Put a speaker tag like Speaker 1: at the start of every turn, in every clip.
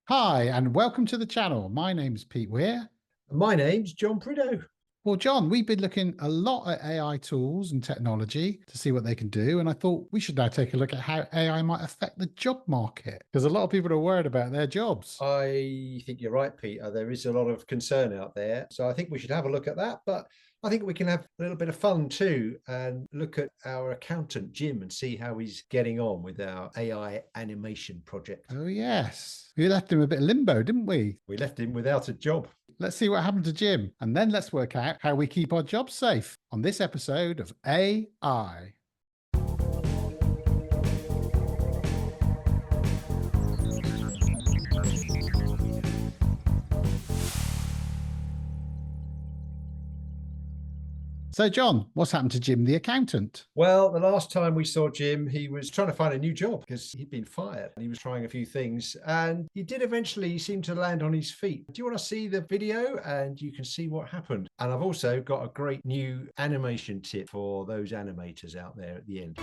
Speaker 1: Hi, and welcome to the channel. My name's Pete Weir.
Speaker 2: My name's John Prideaux.
Speaker 1: Well, John, we've been looking a lot at AI tools and technology to see what they can do. And I thought we should now take a look at how AI might affect the job market, because a lot of people are worried about their jobs.
Speaker 2: I think you're right, Peter. There is a lot of concern out there. So I think we should have a look at that. But I think we can have a little bit of fun too and look at our accountant, Jim, and see how he's getting on with our AI animation project.
Speaker 1: Oh, yes. We left him a bit of limbo, didn't we?
Speaker 2: We left him without a job.
Speaker 1: Let's see what happened to Jim. And then let's work out how we keep our jobs safe on this episode of AI. So, John, what's happened to Jim the accountant?
Speaker 2: Well, the last time we saw Jim, he was trying to find a new job because he'd been fired and he was trying a few things. And he did eventually seem to land on his feet. Do you want to see the video and you can see what happened? And I've also got a great new animation tip for those animators out there at the end.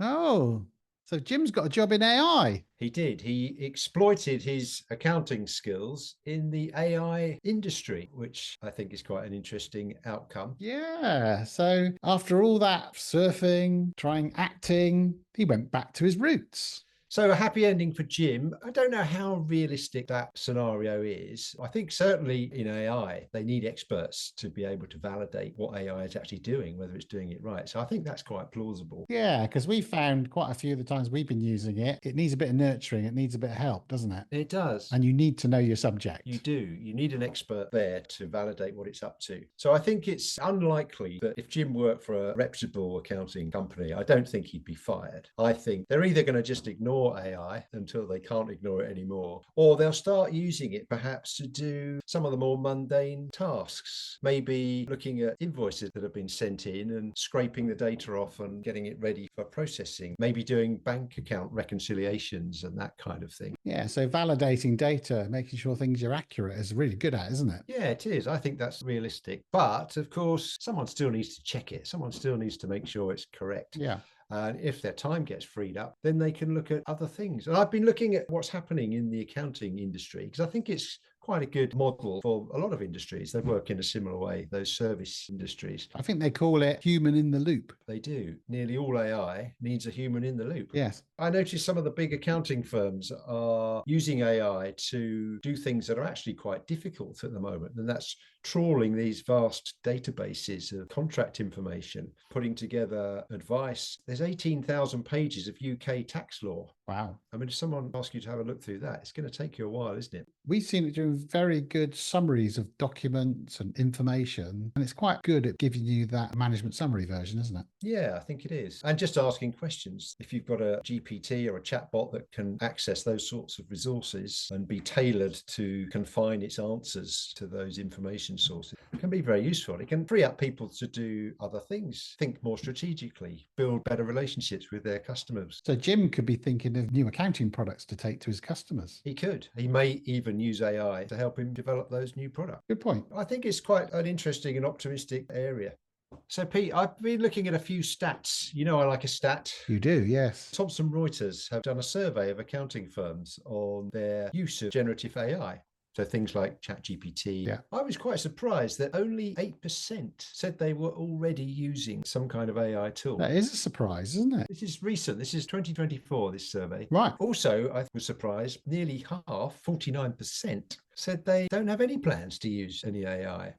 Speaker 1: Oh, so Jim's got a job in AI.
Speaker 2: He did. He exploited his accounting skills in the AI industry, which I think is quite an interesting outcome.
Speaker 1: Yeah. So after all that surfing, trying acting, he went back to his roots.
Speaker 2: So a happy ending for Jim. I don't know how realistic that scenario is. I think certainly in AI, they need experts to be able to validate what AI is actually doing, whether it's doing it right. So I think that's quite plausible.
Speaker 1: Yeah, because we found quite a few of the times we've been using it, it needs a bit of nurturing, it needs a bit of help, doesn't it?
Speaker 2: It does.
Speaker 1: And you need to know your subject.
Speaker 2: You do. You need an expert there to validate what it's up to. So I think it's unlikely that if Jim worked for a reputable accounting company, I don't think he'd be fired. I think they're either going to just ignore AI until they can't ignore it anymore, or they'll start using it perhaps to do some of the more mundane tasks, maybe looking at invoices that have been sent in and scraping the data off and getting it ready for processing, maybe doing bank account reconciliations and that kind of thing.
Speaker 1: Yeah, so validating data, making sure things are accurate is really good at, isn't it?
Speaker 2: Yeah, it is. I think that's realistic. But of course, someone still needs to check it. Someone still needs to make sure it's correct.
Speaker 1: Yeah.
Speaker 2: And if their time gets freed up, then they can look at other things. And I've been looking at what's happening in the accounting industry because I think it's quite a good model for a lot of industries. They work in a similar way, those service industries.
Speaker 1: I think they call it human in the loop.
Speaker 2: They do. Nearly all AI needs a human in the loop.
Speaker 1: Yes.
Speaker 2: I noticed some of the big accounting firms are using AI to do things that are actually quite difficult at the moment. And that's trawling these vast databases of contract information, putting together advice. There's 18,000 pages of UK tax law.
Speaker 1: Wow.
Speaker 2: I mean, if someone asks you to have a look through that, it's going to take you a while, isn't it?
Speaker 1: We've seen it doing very good summaries of documents and information, and it's quite good at giving you that management summary version, isn't it?
Speaker 2: Yeah, I think it is. And just asking questions. If you've got a GPT or a chatbot that can access those sorts of resources and be tailored to confine its answers to those information sources, it can be very useful. It can free up people to do other things, think more strategically, build better relationships with their customers.
Speaker 1: So Jim could be thinking of new accounting products to take to his customers.
Speaker 2: He could. He may even use AI to help him develop those new products.
Speaker 1: Good point.
Speaker 2: I think it's quite an interesting and optimistic area. So, Pete, I've been looking at a few stats. You know, I like a stat.
Speaker 1: You do, yes.
Speaker 2: Thomson Reuters have done a survey of accounting firms on their use of generative AI. So things like ChatGPT.
Speaker 1: Yeah.
Speaker 2: I was quite surprised that only 8% said they were already using some kind of AI tool.
Speaker 1: That is a surprise, isn't it?
Speaker 2: This is recent. This is 2024, this survey.
Speaker 1: Right.
Speaker 2: Also, I was surprised, nearly half, 49%, said they don't have any plans to use any AI.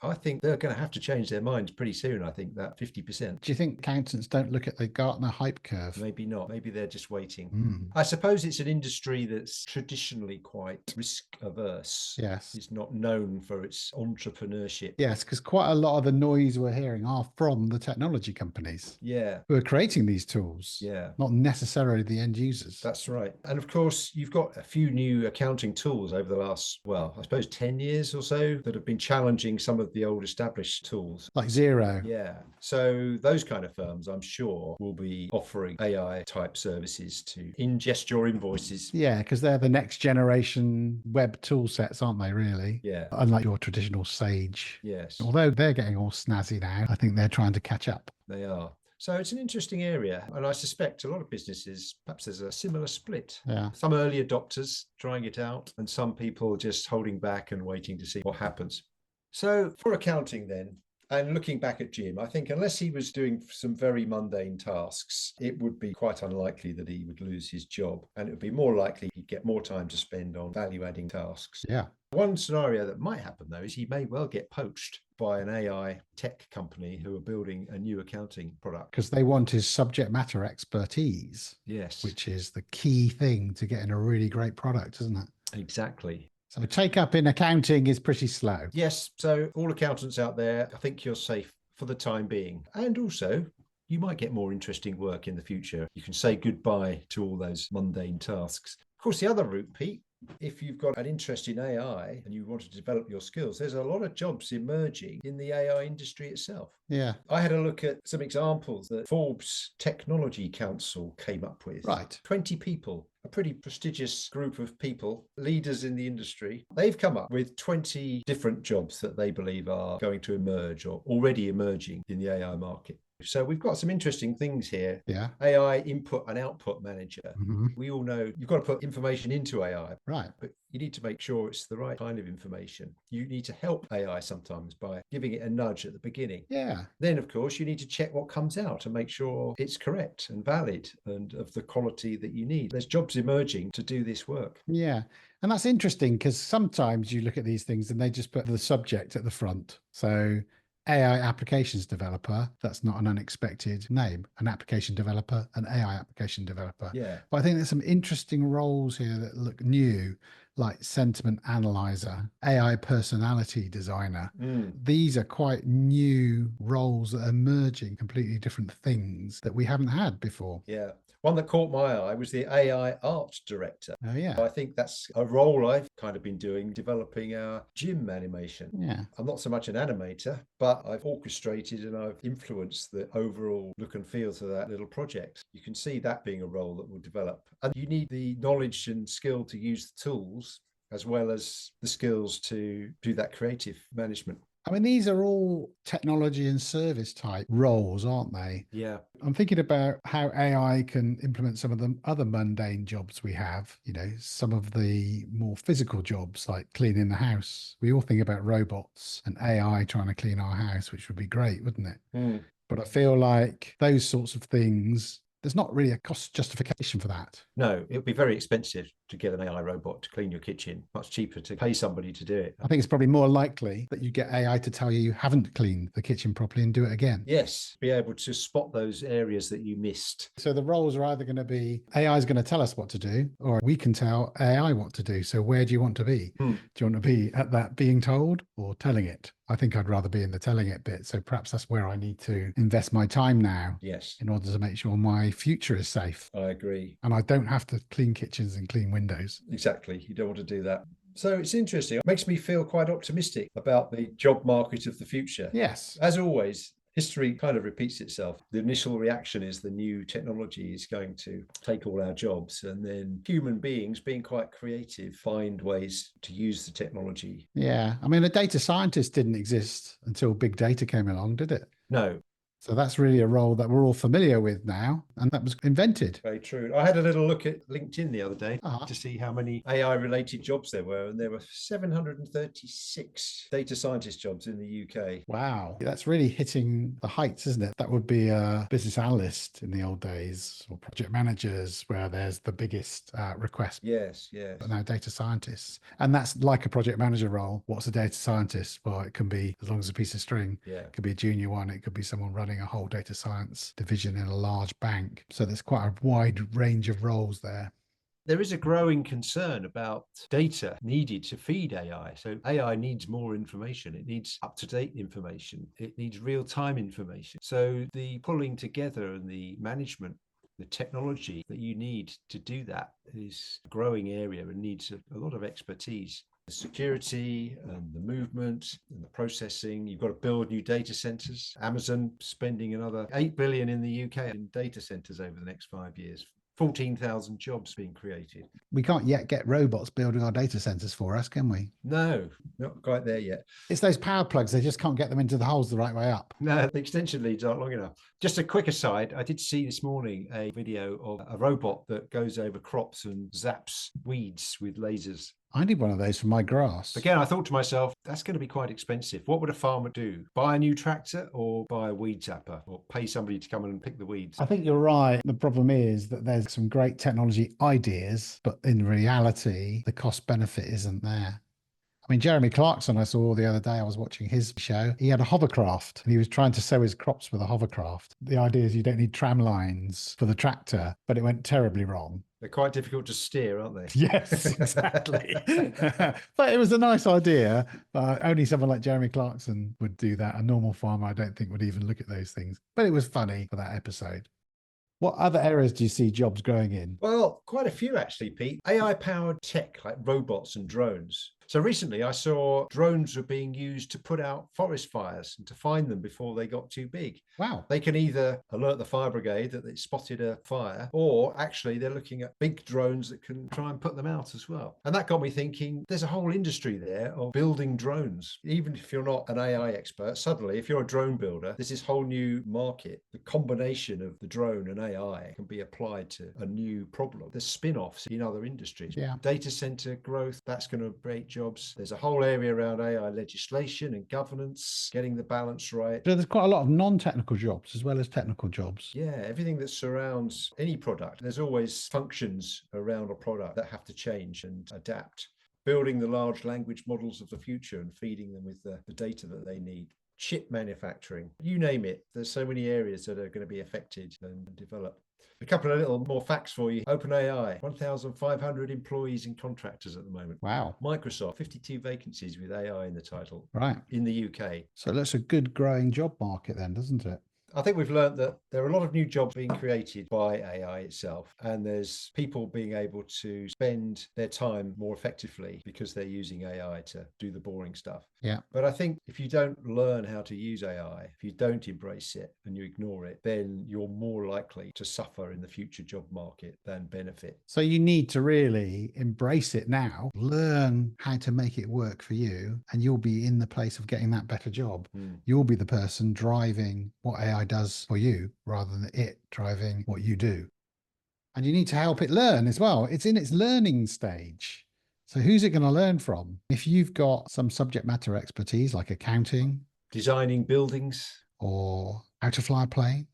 Speaker 2: I think they're going to have to change their minds pretty soon. I think that 50%.
Speaker 1: Do you think accountants don't look at the Gartner hype curve?
Speaker 2: Maybe not. Maybe they're just waiting. I suppose it's an industry that's traditionally quite risk averse.
Speaker 1: Yes.
Speaker 2: It's not known for its entrepreneurship.
Speaker 1: Yes, because quite a lot of the noise we're hearing are from the technology companies
Speaker 2: Yeah.
Speaker 1: who are creating these tools.
Speaker 2: Yeah.
Speaker 1: Not necessarily the end users.
Speaker 2: That's right. And of course, you've got a few new accounting tools over the last, well, I suppose 10 years or so that have been challenging some of the old established tools.
Speaker 1: Like Xero.
Speaker 2: Yeah. So those kind of firms, I'm sure, will be offering AI type services to ingest your invoices.
Speaker 1: Yeah, because they're the next generation web tool sets, aren't they, really?
Speaker 2: Yeah.
Speaker 1: Unlike your traditional Sage.
Speaker 2: Yes,
Speaker 1: Although they're getting all snazzy now, I think they're trying to catch up.
Speaker 2: they are. So it's an interesting area. And I suspect a lot of businesses, perhaps there's a similar split.
Speaker 1: Yeah.
Speaker 2: Some early adopters trying it out and some people just holding back and waiting to see what happens. So for accounting then, and looking back at Jim, I think unless he was doing some very mundane tasks, it would be quite unlikely that he would lose his job. And it would be more likely he'd get more time to spend on value-adding tasks.
Speaker 1: Yeah.
Speaker 2: One scenario that might happen, though, is he may well get poached by an AI tech company who are building a new accounting product.
Speaker 1: Because they want his subject matter expertise.
Speaker 2: Yes.
Speaker 1: Which is the key thing to getting a really great product, isn't it?
Speaker 2: Exactly.
Speaker 1: So take up in accounting is pretty slow.
Speaker 2: Yes. So all accountants out there, I think you're safe for the time being. And also, you might get more interesting work in the future. You can say goodbye to all those mundane tasks. Of course, the other route, Pete, if you've got an interest in AI and you want to develop your skills, there's a lot of jobs emerging in the AI industry itself.
Speaker 1: Yeah.
Speaker 2: I had a look at some examples that Forbes Technology Council came up with.
Speaker 1: Right.
Speaker 2: 20 people, a pretty prestigious group of people, leaders in the industry. They've come up with 20 different jobs that they believe are going to emerge or already emerging in the AI market. So we've got some interesting things here.
Speaker 1: Yeah.
Speaker 2: AI input and output manager.
Speaker 1: Mm-hmm.
Speaker 2: We all know you've got to put information into AI.
Speaker 1: Right.
Speaker 2: But you need to make sure it's the right kind of information. You need to help AI sometimes by giving it a nudge at the beginning.
Speaker 1: Yeah.
Speaker 2: Then, of course, you need to check what comes out and make sure it's correct and valid and of the quality that you need. There's jobs emerging to do this work.
Speaker 1: Yeah. And that's interesting because sometimes you look at these things and they just put the subject at the front. So AI applications developer, that's not an unexpected name. An application developer, an AI application developer.
Speaker 2: Yeah.
Speaker 1: But I think there's some interesting roles here that look new, like sentiment analyzer, AI personality designer. These are quite new roles that are merging completely different things that we haven't had before.
Speaker 2: Yeah. One that caught my eye was the AI art director.
Speaker 1: Oh, yeah.
Speaker 2: I think that's a role I've kind of been doing, developing our gym animation.
Speaker 1: Yeah.
Speaker 2: I'm not so much an animator, but I've orchestrated and I've influenced the overall look and feel to that little project. You can see that being a role that will develop. And you need the knowledge and skill to use the tools as well as the skills to do that creative management.
Speaker 1: I mean, these are all technology and service type roles, aren't they?
Speaker 2: Yeah.
Speaker 1: I'm thinking about how AI can implement some of the other mundane jobs we have, you know, some of the more physical jobs like cleaning the house. We all think about robots and AI trying to clean our house, which would be great, wouldn't it? But I feel like those sorts of things, there's not really a cost justification for that.
Speaker 2: No, it would be very expensive to get an AI robot to clean your kitchen, much cheaper to pay somebody to do it.
Speaker 1: I think it's probably more likely that you get AI to tell you haven't cleaned the kitchen properly and do it again.
Speaker 2: Yes, be able to spot those areas that you missed.
Speaker 1: So the roles are either going to be AI is going to tell us what to do, or we can tell AI what to do. So where do you want to be? Do you want to be at that being told or telling it? I think I'd rather be in the telling it bit. So perhaps that's where I need to invest my time now.
Speaker 2: Yes.
Speaker 1: In order to make sure my future is safe.
Speaker 2: I agree.
Speaker 1: And I don't have to clean kitchens and clean windows.
Speaker 2: Exactly. You don't want to do that. So it's interesting. It makes me feel quite optimistic about the job market of the future.
Speaker 1: Yes.
Speaker 2: As always, history kind of repeats itself. The initial reaction is the new technology is going to take all our jobs, and then human beings, being quite creative, find ways to use the technology.
Speaker 1: Yeah. I mean, a data scientist didn't exist until big data came along, did it?
Speaker 2: No.
Speaker 1: So that's really a role that we're all familiar with now, and that was invented.
Speaker 2: Very true. I had a little look at LinkedIn the other day to see how many AI-related jobs there were, and there were 736 data scientist jobs in the UK.
Speaker 1: Wow. That's really hitting the heights, isn't it? That would be a business analyst in the old days, or project managers, where there's the biggest request.
Speaker 2: Yes, yes.
Speaker 1: But now data scientists. And that's like a project manager role. What's a data scientist? Well, it can be as long as a piece of string.
Speaker 2: Yeah.
Speaker 1: It could be a junior one. It could be someone running a whole data science division in a large bank. So there's quite a wide range of roles there.
Speaker 2: There is a growing concern about data needed to feed AI. So AI needs more information. It needs up-to-date information. It needs real-time information. So the pulling together and the management, the technology that you need to do that is a growing area and needs a lot of expertise. The security and the movement and the processing. You've got to build new data centers. Amazon spending another 8 billion in the UK in data centers over the next 5 years. 14,000 jobs being created.
Speaker 1: We can't yet get robots building our data centers for us, can we?
Speaker 2: No, not quite there yet.
Speaker 1: It's those power plugs. They just can't get them into the holes the right way up.
Speaker 2: No, the extension leads aren't long enough. Just a quick aside, I did see this morning a video of a robot that goes over crops and zaps weeds with lasers.
Speaker 1: I need one of those for my grass.
Speaker 2: Again, I thought to myself, that's going to be quite expensive. What would a farmer do? Buy a new tractor or buy a weed zapper or pay somebody to come in and pick the weeds?
Speaker 1: I think you're right. The problem is that there's some great technology ideas, but in reality, the cost benefit isn't there. I mean, Jeremy Clarkson, I saw the other day, I was watching his show. He had a hovercraft and he was trying to sow his crops with a hovercraft. The idea is you don't need tram lines for the tractor, but it went terribly wrong.
Speaker 2: They're quite difficult to steer, aren't they?
Speaker 1: Yes, exactly. But it was a nice idea. Only someone like Jeremy Clarkson would do that. A normal farmer, I don't think, would even look at those things. But it was funny for that episode. What other areas do you see jobs growing in?
Speaker 2: Well, quite a few actually, Pete. AI-powered tech like robots and drones. So recently I saw drones were being used to put out forest fires and to find them before they got too big.
Speaker 1: Wow.
Speaker 2: They can either alert the fire brigade that they spotted a fire, or actually they're looking at big drones that can try and put them out as well. And that got me thinking, there's a whole industry there of building drones. Even if you're not an AI expert, suddenly if you're a drone builder, there's this whole new market. The combination of the drone and AI can be applied to a new problem. There's spin-offs in other industries.
Speaker 1: Yeah.
Speaker 2: Data center growth, that's going to create jobs. There's a whole area around AI legislation and governance, getting the balance right.
Speaker 1: So there's quite a lot of non-technical jobs as well as technical jobs.
Speaker 2: Yeah, everything that surrounds any product. There's always functions around a product that have to change and adapt. Building the large language models of the future and feeding them with the data that they need. Chip manufacturing, you name it. There's so many areas that are going to be affected and developed. A couple of little more facts for you. OpenAI, 1,500 employees and contractors at the moment.
Speaker 1: Wow.
Speaker 2: Microsoft, 52 vacancies with AI in the title.
Speaker 1: Right.
Speaker 2: In the UK.
Speaker 1: So that's a good growing job market then, doesn't it?
Speaker 2: I think we've learned that there are a lot of new jobs being created by AI itself, and there's people being able to spend their time more effectively because they're using AI to do the boring stuff.
Speaker 1: Yeah.
Speaker 2: But I think if you don't learn how to use AI, if you don't embrace it and you ignore it, then you're more likely to suffer in the future job market than benefit.
Speaker 1: So you need to really embrace it now, learn how to make it work for you, and you'll be in the place of getting that better job. You'll be the person driving what AI does for you rather than it driving what you do. And you need to help it learn as well. It's in its learning stage. So who's it going to learn from? If you've got some subject matter expertise like accounting,
Speaker 2: designing buildings,
Speaker 1: or how to fly a plane,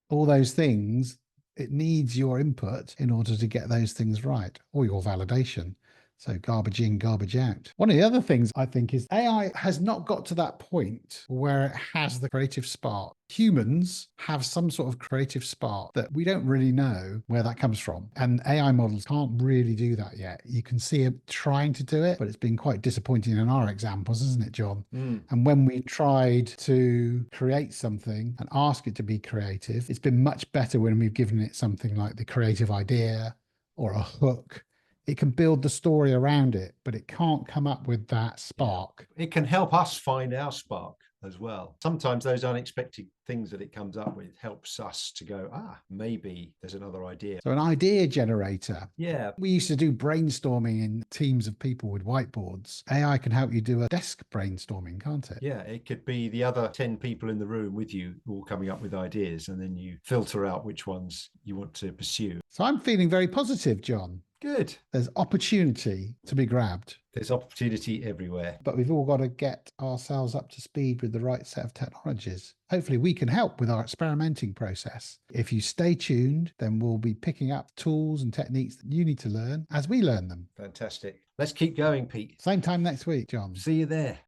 Speaker 1: all those things, it needs your input in order to get those things right, or your validation. So garbage in, garbage out. One of the other things I think is AI has not got to that point where it has the creative spark. Humans have some sort of creative spark that we don't really know where that comes from. And AI models can't really do that yet. You can see it trying to do it, but it's been quite disappointing in our examples, isn't it, John? And when we tried to create something and ask it to be creative, it's been much better when we've given it something like the creative idea or a hook. It can build the story around it, but it can't come up with that spark.
Speaker 2: It can help us find our spark as well. Sometimes those unexpected things that it comes up with helps us to go, maybe there's another idea.
Speaker 1: So an idea generator.
Speaker 2: Yeah.
Speaker 1: We used to do brainstorming in teams of people with whiteboards. AI can help you do a desk brainstorming, can't it?
Speaker 2: Yeah, it could be the other 10 people in the room with you all coming up with ideas, and then you filter out which ones you want to pursue.
Speaker 1: So I'm feeling very positive, John.
Speaker 2: Good.
Speaker 1: There's opportunity to be grabbed.
Speaker 2: There's opportunity everywhere.
Speaker 1: But we've all got to get ourselves up to speed with the right set of technologies. Hopefully, we can help with our experimenting process. If you stay tuned, then we'll be picking up tools and techniques that you need to learn as we learn them.
Speaker 2: Fantastic. Let's keep going, Pete.
Speaker 1: Same time next week, John.
Speaker 2: See you there.